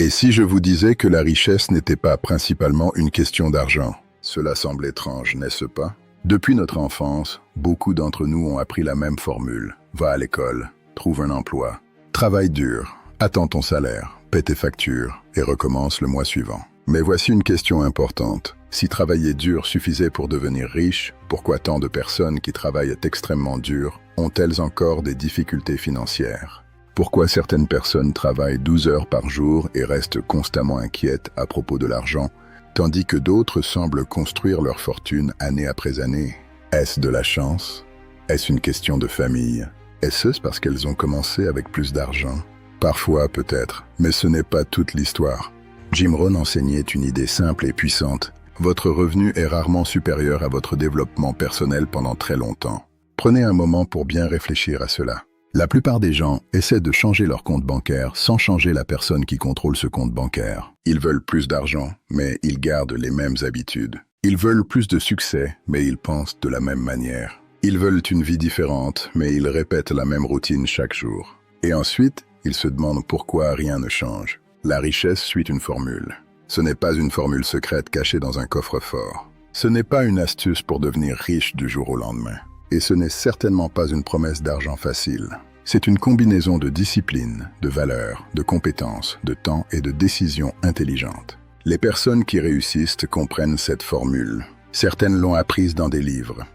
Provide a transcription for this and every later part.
Et si je vous disais que la richesse n'était pas principalement une question d'argent? Cela semble étrange, n'est-ce pas? Depuis notre enfance, beaucoup d'entre nous ont appris la même formule. Va à l'école, trouve un emploi, travaille dur, attends ton salaire, paie tes factures et recommence le mois suivant. Mais voici une question importante. Si travailler dur suffisait pour devenir riche, pourquoi tant de personnes qui travaillent extrêmement dur ont-elles encore des difficultés financières? Pourquoi certaines personnes travaillent 12 heures par jour et restent constamment inquiètes à propos de l'argent, tandis que d'autres semblent construire leur fortune année après année? Est-ce de la chance? Est-ce une question de famille? Est-ce parce qu'elles ont commencé avec plus d'argent? Parfois peut-être, mais ce n'est pas toute l'histoire. Jim Rohn enseignait une idée simple et puissante. Votre revenu est rarement supérieur à votre développement personnel pendant très longtemps. Prenez un moment pour bien réfléchir à cela. La plupart des gens essaient de changer leur compte bancaire sans changer la personne qui contrôle ce compte bancaire. Ils veulent plus d'argent, mais ils gardent les mêmes habitudes. Ils veulent plus de succès, mais ils pensent de la même manière. Ils veulent une vie différente, mais ils répètent la même routine chaque jour. Et ensuite, ils se demandent pourquoi rien ne change. La richesse suit une formule. Ce n'est pas une formule secrète cachée dans un coffre-fort. Ce n'est pas une astuce pour devenir riche du jour au lendemain. Et ce n'est certainement pas une promesse d'argent facile. C'est une combinaison de discipline, de valeurs, de compétences, de temps et de décisions intelligentes. Les personnes qui réussissent comprennent cette formule. Certaines l'ont apprise dans des livres,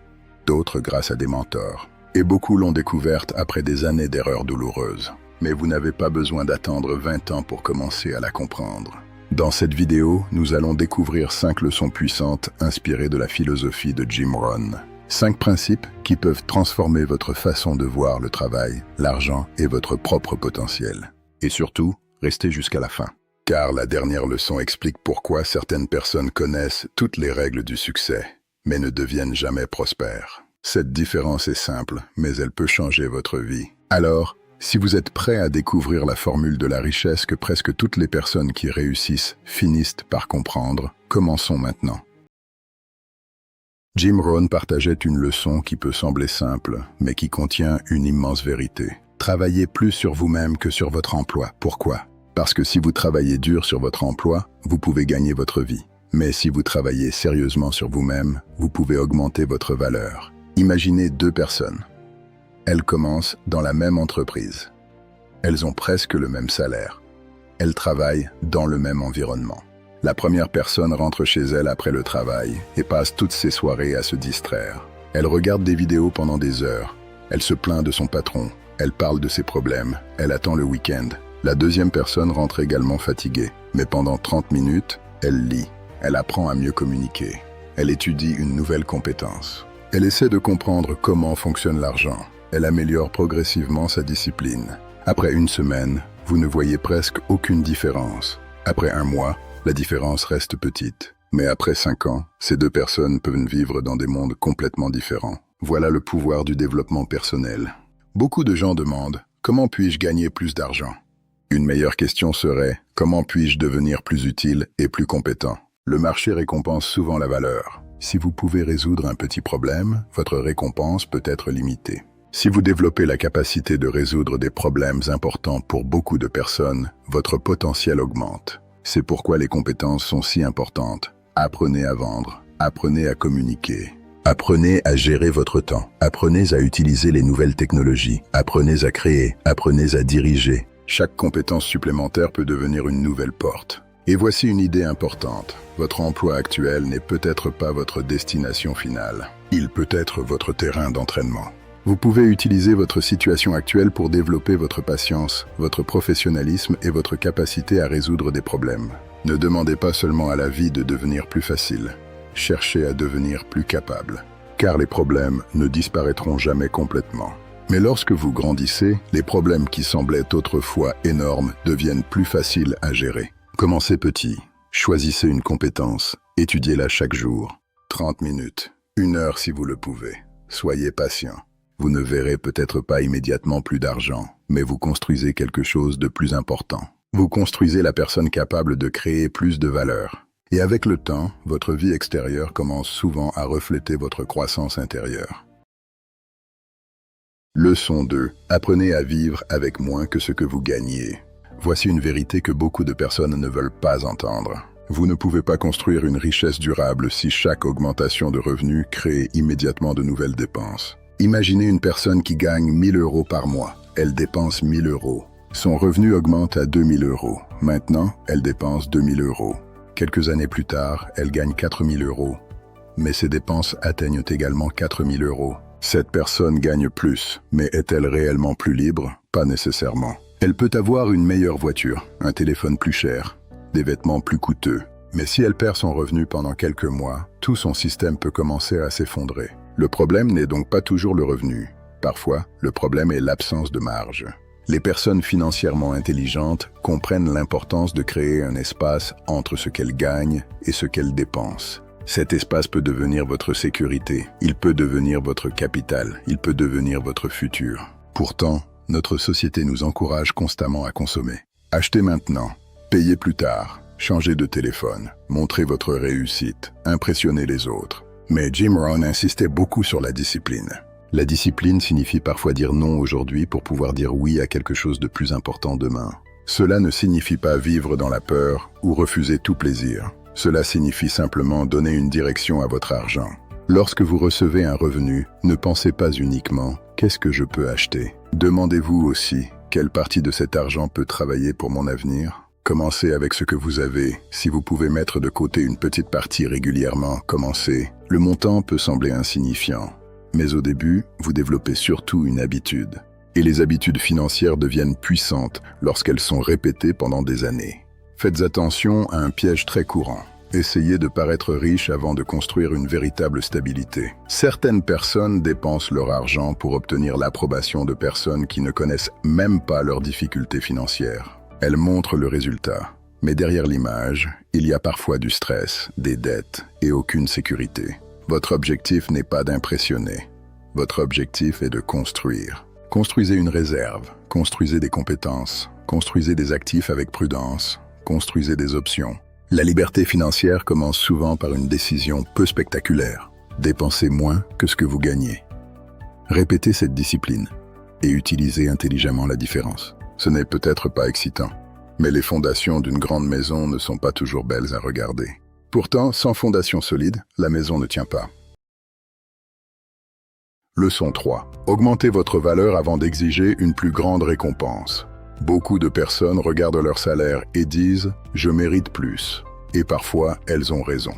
d'autres grâce à des mentors. Et beaucoup l'ont découverte après des années d'erreurs douloureuses. Mais vous n'avez pas besoin d'attendre 20 ans pour commencer à la comprendre. Dans cette vidéo, nous allons découvrir 5 leçons puissantes inspirées de la philosophie de Jim Rohn. 5 principes qui peuvent transformer votre façon de voir le travail, l'argent et votre propre potentiel. Et surtout, restez jusqu'à la fin. Car la dernière leçon explique pourquoi certaines personnes connaissent toutes les règles du succès, mais ne deviennent jamais prospères. Cette différence est simple, mais elle peut changer votre vie. Alors, si vous êtes prêt à découvrir la formule de la richesse que presque toutes les personnes qui réussissent finissent par comprendre, commençons maintenant. Jim Rohn partageait une leçon qui peut sembler simple, mais qui contient une immense vérité. Travaillez plus sur vous-même que sur votre emploi. Pourquoi? Parce que si vous travaillez dur sur votre emploi, vous pouvez gagner votre vie. Mais si vous travaillez sérieusement sur vous-même, vous pouvez augmenter votre valeur. Imaginez 2 personnes. Elles commencent dans la même entreprise. Elles ont presque le même salaire. Elles travaillent dans le même environnement. La première personne rentre chez elle après le travail et passe toutes ses soirées à se distraire. Elle regarde des vidéos pendant des heures. Elle se plaint de son patron. Elle parle de ses problèmes. Elle attend le week-end. La deuxième personne rentre également fatiguée. Mais pendant 30 minutes, elle lit. Elle apprend à mieux communiquer. Elle étudie une nouvelle compétence. Elle essaie de comprendre comment fonctionne l'argent. Elle améliore progressivement sa discipline. Après une semaine, vous ne voyez presque aucune différence. Après un mois, la différence reste petite. Mais après 5 ans, ces 2 personnes peuvent vivre dans des mondes complètement différents. Voilà le pouvoir du développement personnel. Beaucoup de gens demandent « Comment puis-je gagner plus d'argent ?» Une meilleure question serait « Comment puis-je devenir plus utile et plus compétent ?» Le marché récompense souvent la valeur. Si vous pouvez résoudre un petit problème, votre récompense peut être limitée. Si vous développez la capacité de résoudre des problèmes importants pour beaucoup de personnes, votre potentiel augmente. C'est pourquoi les compétences sont si importantes. Apprenez à vendre, apprenez à communiquer, apprenez à gérer votre temps, apprenez à utiliser les nouvelles technologies, apprenez à créer, apprenez à diriger. Chaque compétence supplémentaire peut devenir une nouvelle porte. Et voici une idée importante. Votre emploi actuel n'est peut-être pas votre destination finale. Il peut être votre terrain d'entraînement. Vous pouvez utiliser votre situation actuelle pour développer votre patience, votre professionnalisme et votre capacité à résoudre des problèmes. Ne demandez pas seulement à la vie de devenir plus facile. Cherchez à devenir plus capable. Car les problèmes ne disparaîtront jamais complètement. Mais lorsque vous grandissez, les problèmes qui semblaient autrefois énormes deviennent plus faciles à gérer. Commencez petit. Choisissez une compétence. Étudiez-la chaque jour. 30 minutes. 1 heure si vous le pouvez. Soyez patient. Vous ne verrez peut-être pas immédiatement plus d'argent, mais vous construisez quelque chose de plus important. Vous construisez la personne capable de créer plus de valeur. Et avec le temps, votre vie extérieure commence souvent à refléter votre croissance intérieure. Leçon 2. Apprenez à vivre avec moins que ce que vous gagnez. Voici une vérité que beaucoup de personnes ne veulent pas entendre. Vous ne pouvez pas construire une richesse durable si chaque augmentation de revenus crée immédiatement de nouvelles dépenses. Imaginez une personne qui gagne 1 000 € par mois. Elle dépense 1 000 €. Son revenu augmente à 2 000 €. Maintenant, elle dépense 2 000 €. Quelques années plus tard, elle gagne 4 000 €. Mais ses dépenses atteignent également 4 000 €. Cette personne gagne plus, mais est-elle réellement plus libre? Pas nécessairement. Elle peut avoir une meilleure voiture, un téléphone plus cher, des vêtements plus coûteux. Mais si elle perd son revenu pendant quelques mois, tout son système peut commencer à s'effondrer. Le problème n'est donc pas toujours le revenu. Parfois, le problème est l'absence de marge. Les personnes financièrement intelligentes comprennent l'importance de créer un espace entre ce qu'elles gagnent et ce qu'elles dépensent. Cet espace peut devenir votre sécurité, il peut devenir votre capital, il peut devenir votre futur. Pourtant, notre société nous encourage constamment à consommer. Achetez maintenant, payez plus tard, changez de téléphone, montrez votre réussite, impressionnez les autres. Mais Jim Rohn insistait beaucoup sur la discipline. La discipline signifie parfois dire non aujourd'hui pour pouvoir dire oui à quelque chose de plus important demain. Cela ne signifie pas vivre dans la peur ou refuser tout plaisir. Cela signifie simplement donner une direction à votre argent. Lorsque vous recevez un revenu, ne pensez pas uniquement « qu'est-ce que je peux acheter ?» Demandez-vous aussi « quelle partie de cet argent peut travailler pour mon avenir ?» Commencez avec ce que vous avez. Si vous pouvez mettre de côté une petite partie régulièrement, commencez. Le montant peut sembler insignifiant, mais au début, vous développez surtout une habitude. Et les habitudes financières deviennent puissantes lorsqu'elles sont répétées pendant des années. Faites attention à un piège très courant. Essayez de paraître riche avant de construire une véritable stabilité. Certaines personnes dépensent leur argent pour obtenir l'approbation de personnes qui ne connaissent même pas leurs difficultés financières. Elles montrent le résultat. Mais derrière l'image, il y a parfois du stress, des dettes et aucune sécurité. Votre objectif n'est pas d'impressionner. Votre objectif est de construire. Construisez une réserve, construisez des compétences, construisez des actifs avec prudence, construisez des options. La liberté financière commence souvent par une décision peu spectaculaire. Dépensez moins que ce que vous gagnez. Répétez cette discipline et utilisez intelligemment la différence. Ce n'est peut-être pas excitant, mais les fondations d'une grande maison ne sont pas toujours belles à regarder. Pourtant, sans fondation solide, la maison ne tient pas. Leçon 3. Augmentez votre valeur avant d'exiger une plus grande récompense. Beaucoup de personnes regardent leur salaire et disent « je mérite plus ». Et parfois, elles ont raison.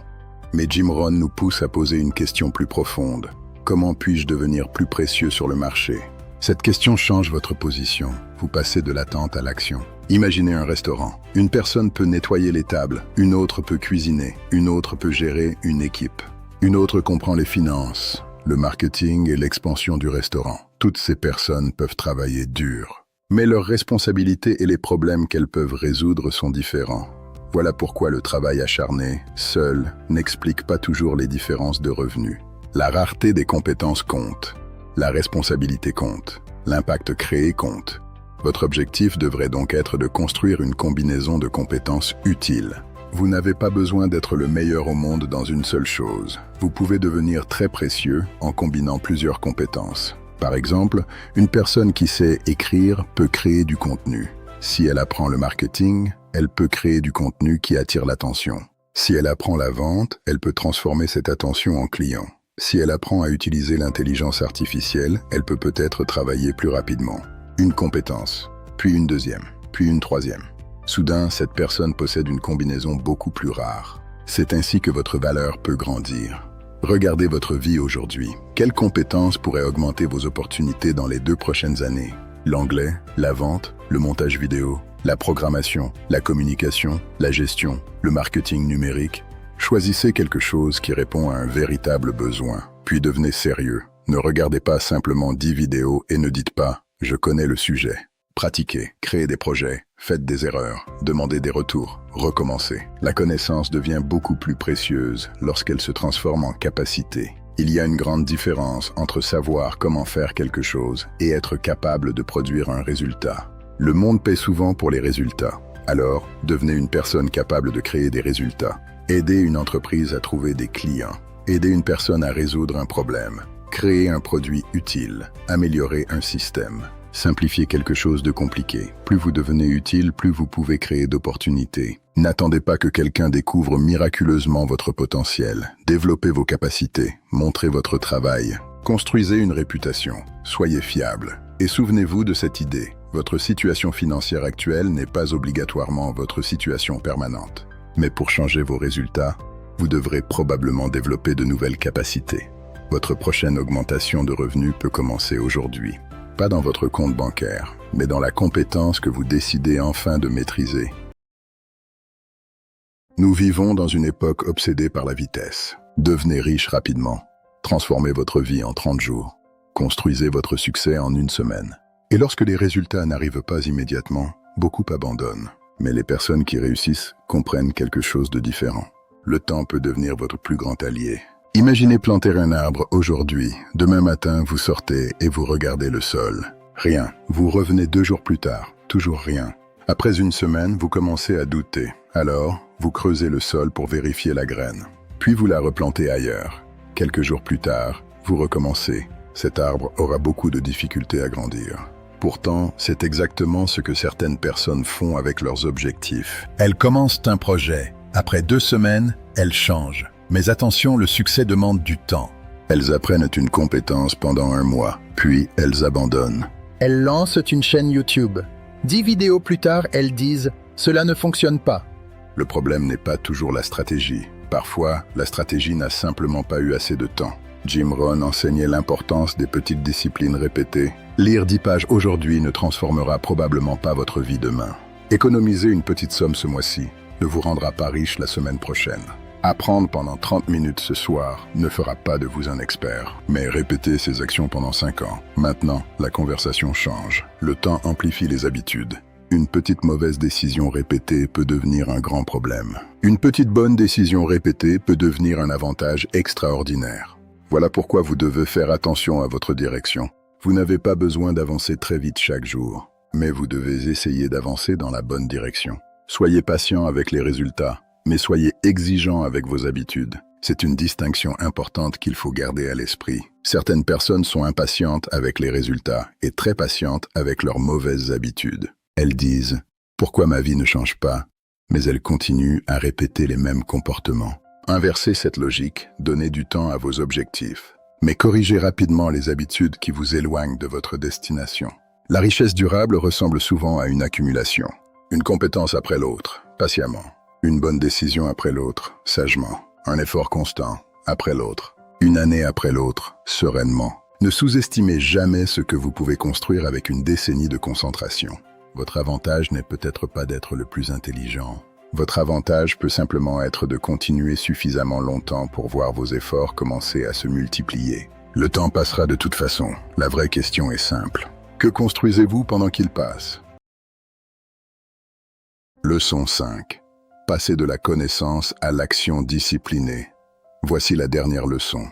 Mais Jim Rohn nous pousse à poser une question plus profonde. Comment puis-je devenir plus précieux sur le marché? Cette question change votre position. Vous passez de l'attente à l'action. Imaginez un restaurant. Une personne peut nettoyer les tables, une autre peut cuisiner, une autre peut gérer une équipe. Une autre comprend les finances, le marketing et l'expansion du restaurant. Toutes ces personnes peuvent travailler dur. Mais leurs responsabilités et les problèmes qu'elles peuvent résoudre sont différents. Voilà pourquoi le travail acharné, seul, n'explique pas toujours les différences de revenus. La rareté des compétences compte. La responsabilité compte. L'impact créé compte. Votre objectif devrait donc être de construire une combinaison de compétences utiles. Vous n'avez pas besoin d'être le meilleur au monde dans une seule chose. Vous pouvez devenir très précieux en combinant plusieurs compétences. Par exemple, une personne qui sait écrire peut créer du contenu. Si elle apprend le marketing, elle peut créer du contenu qui attire l'attention. Si elle apprend la vente, elle peut transformer cette attention en client. Si elle apprend à utiliser l'intelligence artificielle, elle peut peut-être travailler plus rapidement. Une compétence, puis une deuxième, puis une troisième. Soudain, cette personne possède une combinaison beaucoup plus rare. C'est ainsi que votre valeur peut grandir. Regardez votre vie aujourd'hui. Quelles compétences pourraient augmenter vos opportunités dans les 2 prochaines années? L'anglais, la vente, le montage vidéo, la programmation, la communication, la gestion, le marketing numérique. Choisissez quelque chose qui répond à un véritable besoin, puis devenez sérieux. Ne regardez pas simplement 10 vidéos et ne dites pas « je connais le sujet ». Pratiquez, créez des projets, faites des erreurs, demandez des retours, recommencez. La connaissance devient beaucoup plus précieuse lorsqu'elle se transforme en capacité. Il y a une grande différence entre savoir comment faire quelque chose et être capable de produire un résultat. Le monde paie souvent pour les résultats. Alors, devenez une personne capable de créer des résultats. Aidez une entreprise à trouver des clients. Aidez une personne à résoudre un problème. Créer un produit utile. Améliorer un système. Simplifiez quelque chose de compliqué. Plus vous devenez utile, plus vous pouvez créer d'opportunités. N'attendez pas que quelqu'un découvre miraculeusement votre potentiel. Développez vos capacités, montrez votre travail. Construisez une réputation, soyez fiable. Et souvenez-vous de cette idée. Votre situation financière actuelle n'est pas obligatoirement votre situation permanente. Mais pour changer vos résultats, vous devrez probablement développer de nouvelles capacités. Votre prochaine augmentation de revenus peut commencer aujourd'hui. Pas dans votre compte bancaire, mais dans la compétence que vous décidez enfin de maîtriser. Nous vivons dans une époque obsédée par la vitesse. Devenez riche rapidement. Transformez votre vie en 30 jours. Construisez votre succès en 1 semaine. Et lorsque les résultats n'arrivent pas immédiatement, beaucoup abandonnent. Mais les personnes qui réussissent comprennent quelque chose de différent. Le temps peut devenir votre plus grand allié. Imaginez planter un arbre aujourd'hui. Demain matin, vous sortez et vous regardez le sol. Rien. Vous revenez 2 jours plus tard. Toujours rien. Après 1 semaine, vous commencez à douter. Alors, vous creusez le sol pour vérifier la graine. Puis vous la replantez ailleurs. Quelques jours plus tard, vous recommencez. Cet arbre aura beaucoup de difficultés à grandir. Pourtant, c'est exactement ce que certaines personnes font avec leurs objectifs. Elles commencent un projet. Après 2 semaines, elles changent. Mais attention, le succès demande du temps. Elles apprennent une compétence pendant 1 mois, puis elles abandonnent. Elles lancent une chaîne YouTube. 10 vidéos plus tard, elles disent « Cela ne fonctionne pas ». Le problème n'est pas toujours la stratégie. Parfois, la stratégie n'a simplement pas eu assez de temps. Jim Rohn enseignait l'importance des petites disciplines répétées. Lire 10 pages aujourd'hui ne transformera probablement pas votre vie demain. Économiser une petite somme ce mois-ci ne vous rendra pas riche la semaine prochaine. Apprendre pendant 30 minutes ce soir ne fera pas de vous un expert. Mais répétez ces actions pendant 5 ans. Maintenant, la conversation change. Le temps amplifie les habitudes. Une petite mauvaise décision répétée peut devenir un grand problème. Une petite bonne décision répétée peut devenir un avantage extraordinaire. Voilà pourquoi vous devez faire attention à votre direction. Vous n'avez pas besoin d'avancer très vite chaque jour, mais vous devez essayer d'avancer dans la bonne direction. Soyez patient avec les résultats, mais soyez exigeant avec vos habitudes. C'est une distinction importante qu'il faut garder à l'esprit. Certaines personnes sont impatientes avec les résultats et très patientes avec leurs mauvaises habitudes. Elles disent « Pourquoi ma vie ne change pas ?» mais elles continuent à répéter les mêmes comportements. Inversez cette logique, donnez du temps à vos objectifs, mais corrigez rapidement les habitudes qui vous éloignent de votre destination. La richesse durable ressemble souvent à une accumulation. Une compétence après l'autre, patiemment. Une bonne décision après l'autre, sagement. Un effort constant, après l'autre. Une année après l'autre, sereinement. Ne sous-estimez jamais ce que vous pouvez construire avec une décennie de concentration. Votre avantage n'est peut-être pas d'être le plus intelligent. Votre avantage peut simplement être de continuer suffisamment longtemps pour voir vos efforts commencer à se multiplier. Le temps passera de toute façon. La vraie question est simple. Que construisez-vous pendant qu'il passe? Leçon 5. Passer de la connaissance à l'action disciplinée. Voici la dernière leçon.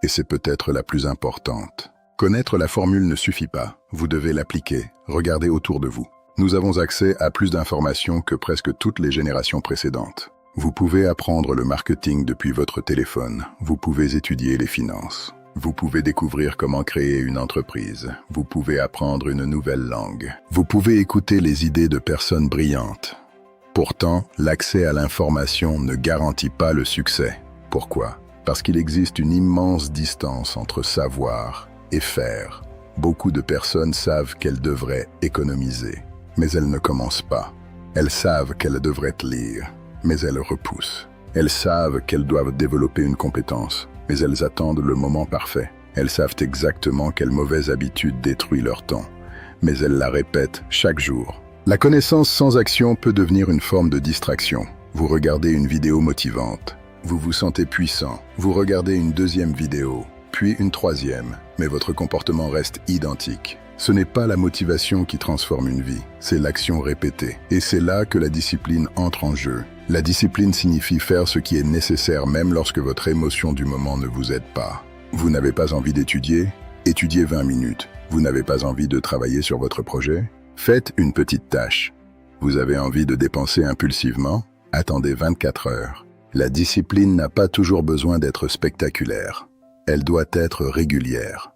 Et c'est peut-être la plus importante. Connaître la formule ne suffit pas. Vous devez l'appliquer. Regardez autour de vous. Nous avons accès à plus d'informations que presque toutes les générations précédentes. Vous pouvez apprendre le marketing depuis votre téléphone. Vous pouvez étudier les finances. Vous pouvez découvrir comment créer une entreprise. Vous pouvez apprendre une nouvelle langue. Vous pouvez écouter les idées de personnes brillantes. Pourtant, l'accès à l'information ne garantit pas le succès. Pourquoi? Parce qu'il existe une immense distance entre savoir et faire. Beaucoup de personnes savent qu'elles devraient économiser, mais elles ne commencent pas. Elles savent qu'elles devraient lire, mais elles repoussent. Elles savent qu'elles doivent développer une compétence, mais elles attendent le moment parfait. Elles savent exactement quelle mauvaise habitude détruit leur temps, mais elles la répètent chaque jour. La connaissance sans action peut devenir une forme de distraction. Vous regardez une vidéo motivante, vous vous sentez puissant, vous regardez une deuxième vidéo, puis une troisième, mais votre comportement reste identique. Ce n'est pas la motivation qui transforme une vie, c'est l'action répétée. Et c'est là que la discipline entre en jeu. La discipline signifie faire ce qui est nécessaire même lorsque votre émotion du moment ne vous aide pas. Vous n'avez pas envie d'étudier? Étudiez 20 minutes. Vous n'avez pas envie de travailler sur votre projet? Faites une petite tâche. Vous avez envie de dépenser impulsivement? Attendez 24 heures. La discipline n'a pas toujours besoin d'être spectaculaire. Elle doit être régulière.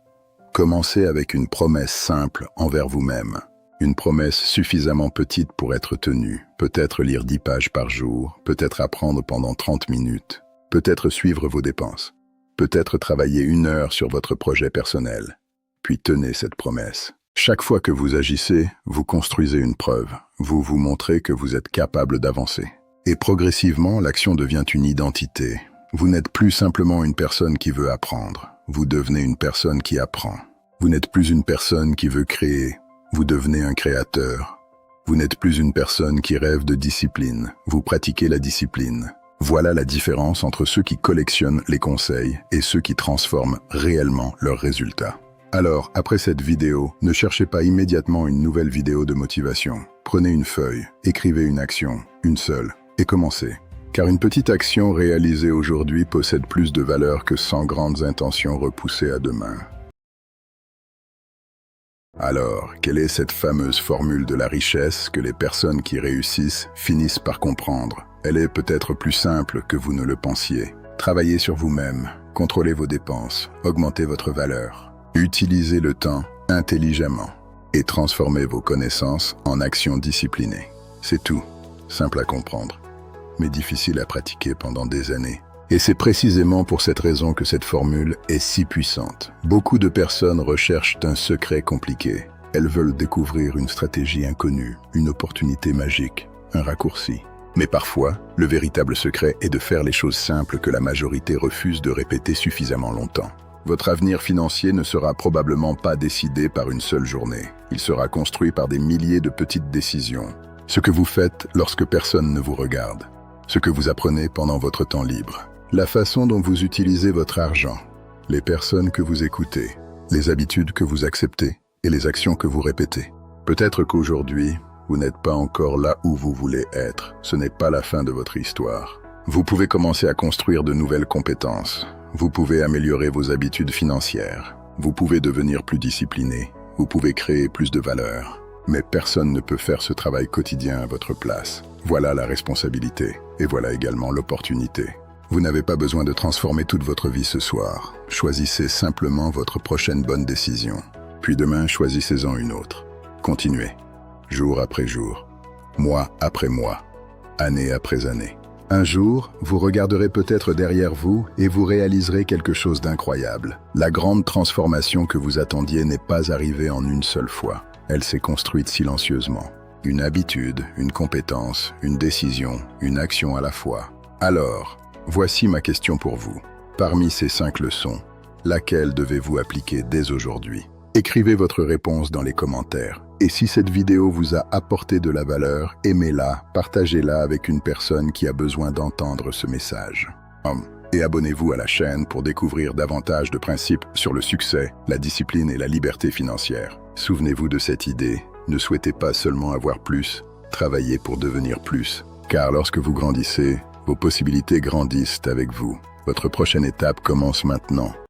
Commencez avec une promesse simple envers vous-même. Une promesse suffisamment petite pour être tenue. Peut-être lire 10 pages par jour, peut-être apprendre pendant 30 minutes, peut-être suivre vos dépenses, peut-être travailler 1 heure sur votre projet personnel. Puis tenez cette promesse. Chaque fois que vous agissez, vous construisez une preuve. Vous vous montrez que vous êtes capable d'avancer. Et progressivement, l'action devient une identité. Vous n'êtes plus simplement une personne qui veut apprendre. Vous devenez une personne qui apprend. Vous n'êtes plus une personne qui veut créer. Vous devenez un créateur. Vous n'êtes plus une personne qui rêve de discipline. Vous pratiquez la discipline. Voilà la différence entre ceux qui collectionnent les conseils et ceux qui transforment réellement leurs résultats. Alors, après cette vidéo, ne cherchez pas immédiatement une nouvelle vidéo de motivation. Prenez une feuille, écrivez une action, une seule, et commencez. Car une petite action réalisée aujourd'hui possède plus de valeur que 100 grandes intentions repoussées à demain. Alors, quelle est cette fameuse formule de la richesse que les personnes qui réussissent finissent par comprendre? Elle est peut-être plus simple que vous ne le pensiez. Travaillez sur vous-même, contrôlez vos dépenses, augmentez votre valeur. Utilisez le temps intelligemment et transformez vos connaissances en actions disciplinées. C'est tout, simple à comprendre, mais difficile à pratiquer pendant des années. Et c'est précisément pour cette raison que cette formule est si puissante. Beaucoup de personnes recherchent un secret compliqué. Elles veulent découvrir une stratégie inconnue, une opportunité magique, un raccourci. Mais parfois, le véritable secret est de faire les choses simples que la majorité refuse de répéter suffisamment longtemps. Votre avenir financier ne sera probablement pas décidé par une seule journée. Il sera construit par des milliers de petites décisions. Ce que vous faites lorsque personne ne vous regarde. Ce que vous apprenez pendant votre temps libre. La façon dont vous utilisez votre argent. Les personnes que vous écoutez. Les habitudes que vous acceptez et les actions que vous répétez. Peut-être qu'aujourd'hui, vous n'êtes pas encore là où vous voulez être. Ce n'est pas la fin de votre histoire. Vous pouvez commencer à construire de nouvelles compétences. Vous pouvez améliorer vos habitudes financières. Vous pouvez devenir plus discipliné. Vous pouvez créer plus de valeur. Mais personne ne peut faire ce travail quotidien à votre place. Voilà la responsabilité. Et voilà également l'opportunité. Vous n'avez pas besoin de transformer toute votre vie ce soir. Choisissez simplement votre prochaine bonne décision. Puis demain, choisissez-en une autre. Continuez. Jour après jour. Mois après mois. Année après année. Un jour, vous regarderez peut-être derrière vous et vous réaliserez quelque chose d'incroyable. La grande transformation que vous attendiez n'est pas arrivée en une seule fois. Elle s'est construite silencieusement. Une habitude, une compétence, une décision, une action à la fois. Alors, voici ma question pour vous. Parmi ces 5 leçons, laquelle devez-vous appliquer dès aujourd'hui? Écrivez votre réponse dans les commentaires. Et si cette vidéo vous a apporté de la valeur, aimez-la, partagez-la avec une personne qui a besoin d'entendre ce message. Et abonnez-vous à la chaîne pour découvrir davantage de principes sur le succès, la discipline et la liberté financière. Souvenez-vous de cette idée, ne souhaitez pas seulement avoir plus, travaillez pour devenir plus. Car lorsque vous grandissez, vos possibilités grandissent avec vous. Votre prochaine étape commence maintenant.